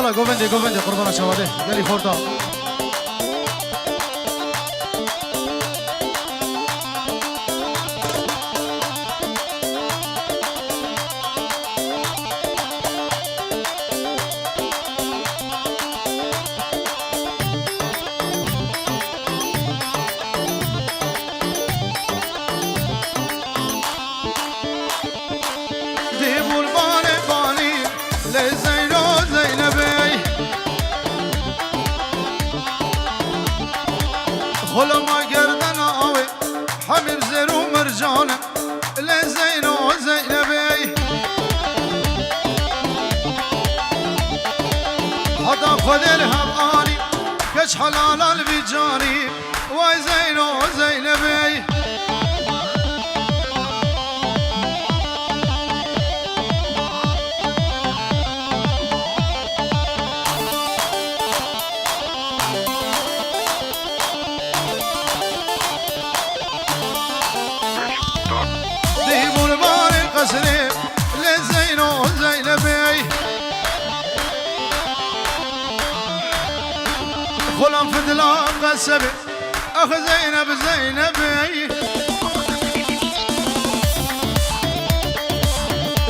يلا جوفندي جوفندي قربان شواده قالي فورتا خلما گردن آوی حمیم زر و مرجانه لزین و زینبی حتی خود هم آنی کش حلال البجانی وای زین و زینبی لزين وزينبي خلهم فدلان غسبي اخ زينب زينبي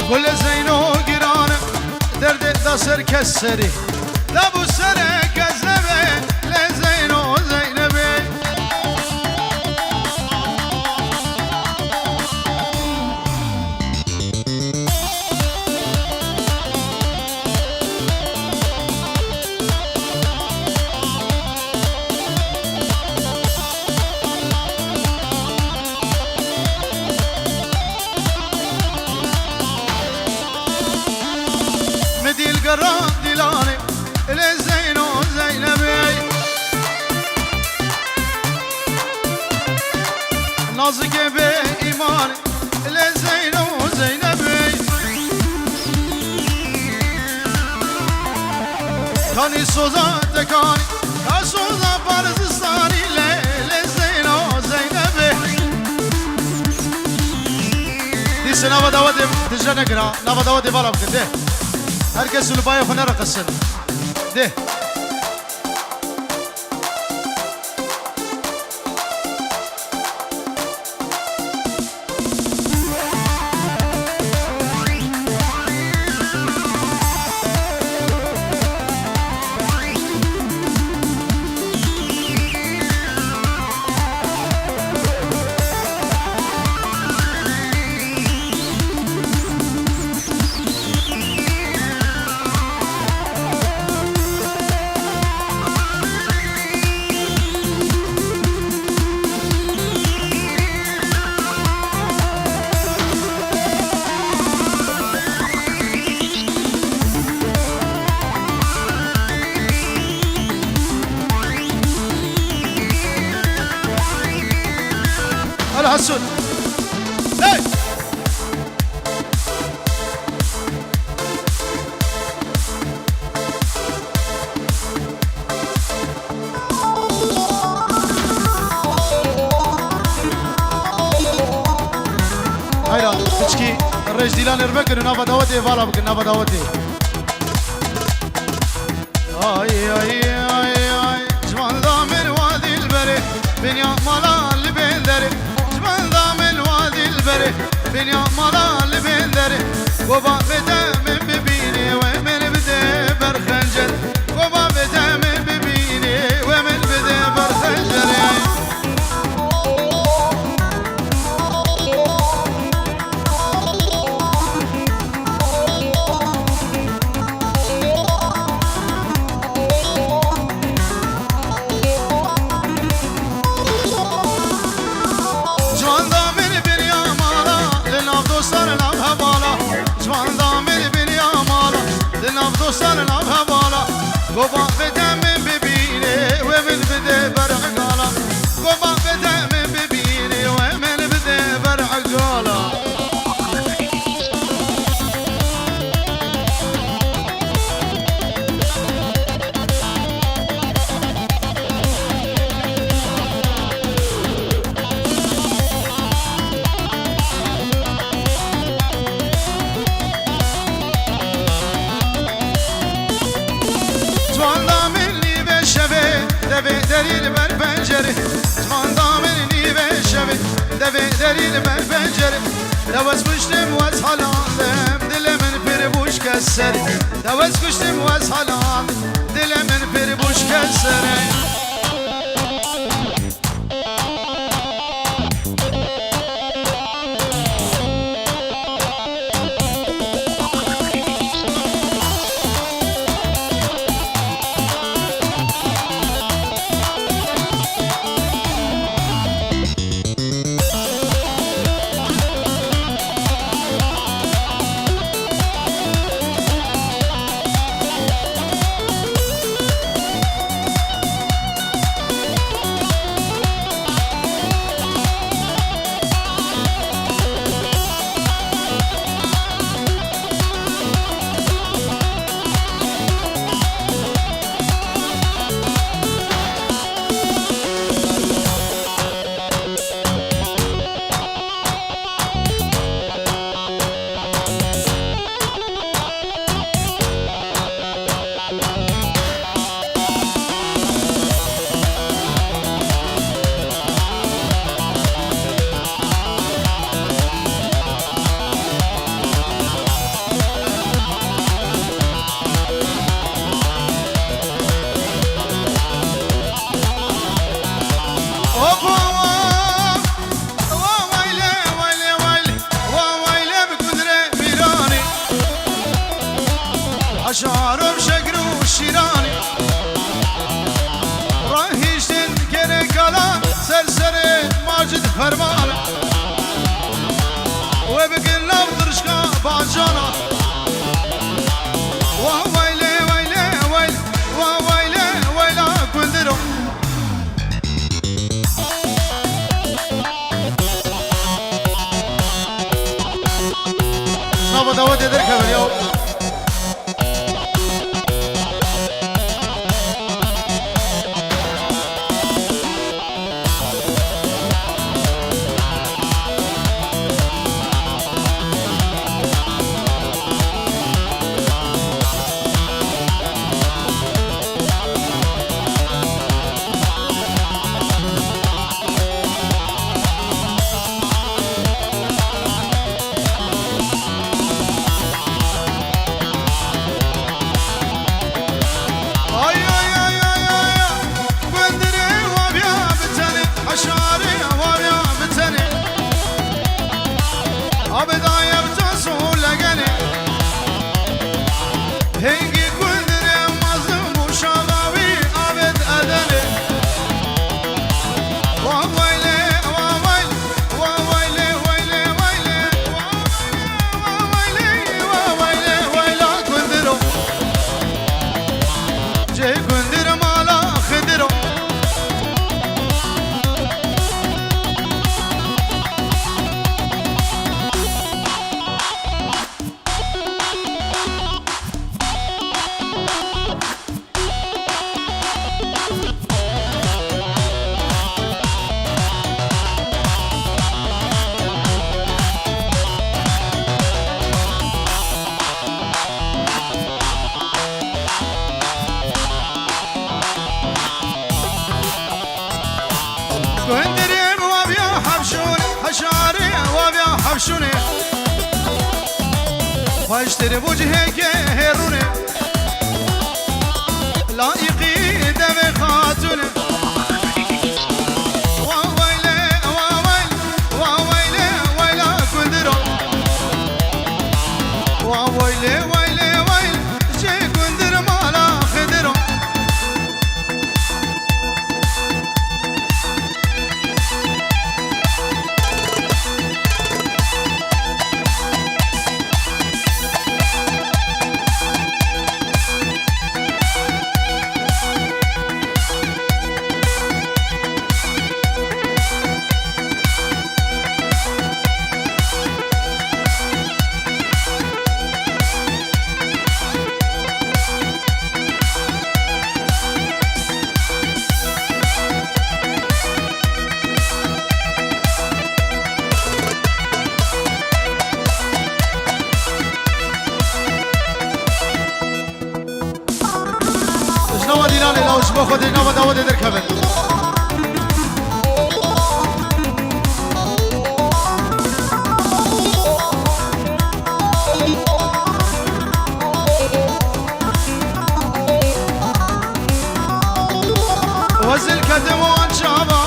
كل زينو قرانه درد دسر كسري لابو سر كذبي لزين وزينبي القران ديلاني لزين وزينبي نازك بإيماني لزين وزينبي كاني سوزان تكاني كاسوزان بارزستاني لزين وزينبي دي سنة وداودي تجنقنا نفداودي بالا بكده herkes Zulba'ya fener akasın. De. الحسن hey! هيا تشكي الرجل ديلان ربكن نافا داوتي فالا بكن نافا داوتي اي اي اي اي جمال دامر وادي البري بنيا ملال بندري بنيا ملال بندري وبا بدا من ببيني ومن بدا برخنجر وبا بدا من ببيني ومن بدا برخنجر دوستان نام بالا گوبا بده من ببینه و من بده برعقالا گوبا بده من ببینه و من بده برعقالا دلیل بر پنجره جوان دامنی به شبه دوه دلیل بر پنجره دوست کشتم و از حالم دل من پر بوش کسره دوست کشتم و از حالم دل من پر بوش کسره شعرم شکر و شیرانی راهیشتن گره کلان سرسر ماجد فرمان و بگن لب درشکا بانجانا و ویله ویله ویل و ویله ویلا کندرو شنو دعوت درک ولیو كندرين وابيا حبشوني حشاري وابيا حبشوني واشتري بوجهك هيروني لائقي دمي خاتوني واويلي واويل واويلي ويلا كندرو واويلي ويلي ويل جي كندر مالا خدرو اوش با خودی نوا داود در کبن وزل کدم و انشابا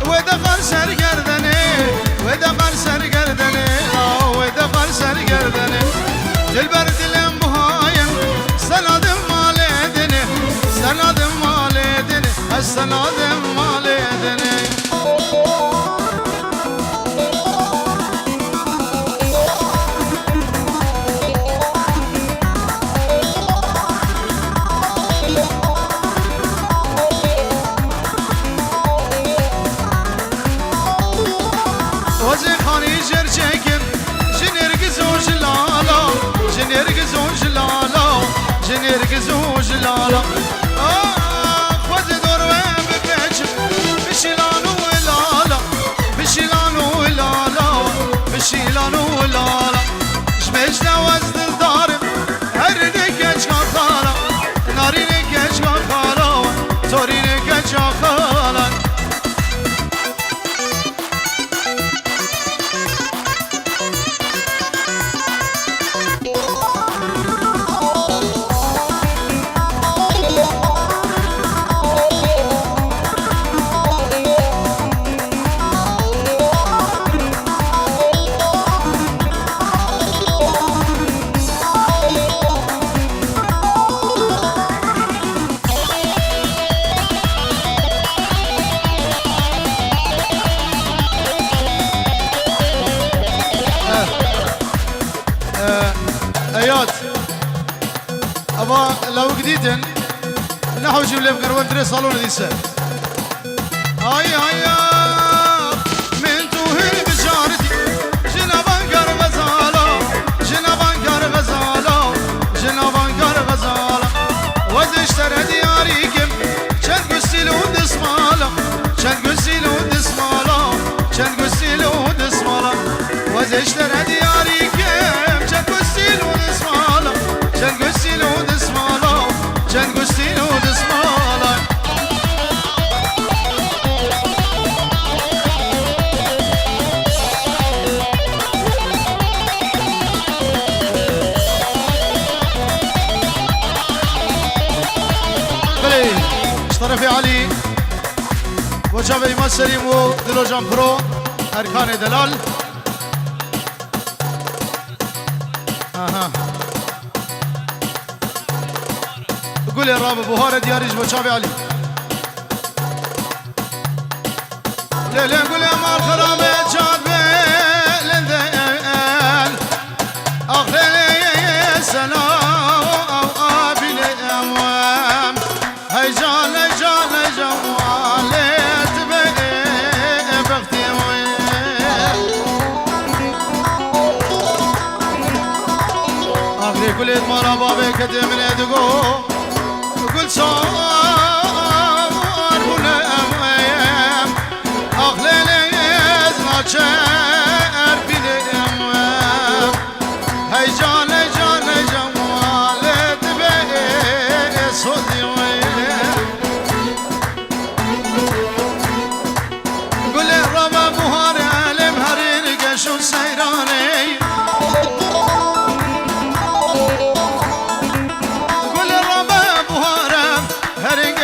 ودقر سرگردنه ودقر سرگردنه ودقر سرگردنه دلبر دلم بهایم سنادم مالدنه سنادم مالدنه سنادم مالدنه جنرگز و جلالا خود دور و بپیچم بشیلان و لالا بشیلان و لالا بشیلان و لالا جمج نواز دل دارم هر نگج کالا ناری نگج کالا توری نگج کالا ايات ابا لو جديدن نحو جيب لي بقروان دري صالون ديسه هاي من توهي بجارتي جنابان كار غزاله جنابان كار غزاله جنابان كار غزاله وزشتر دياريكم شد قسلو دسماله شد قسلو دسماله شد قسلو دسماله وزشتر دياريكم شد قسلو دسماله شد قسلو دسماله شد قسلو دسماله اشترفي علي وجابي ما سليم ودلو جان برو اركان دلال قول يا راب بوهاره دياريج وجابي علي ليلى قول يا مال خرابه جابي لندن اخلي سنه قلت مرا بابي كده من ادقو قلت صار هنا امام اخلي ليز ناچر بيني امام هاي جان جان جمالت بي صدي قلت ربا بوهار علم هرين قشو سيراني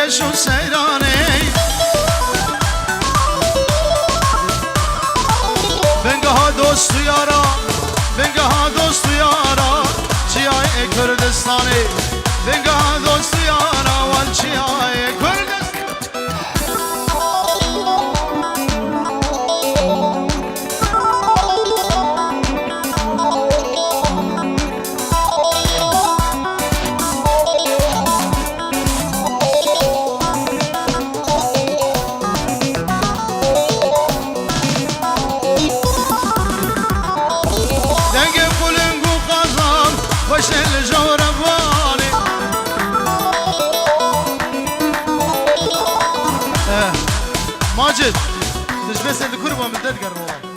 شو سيراني بنگاه دوست یارا بنگاه دوست یارا چیای کردستانی بنگاه دوست یارا وال چیای کردستانی ماجد دش بس عند كربه من تذكر والله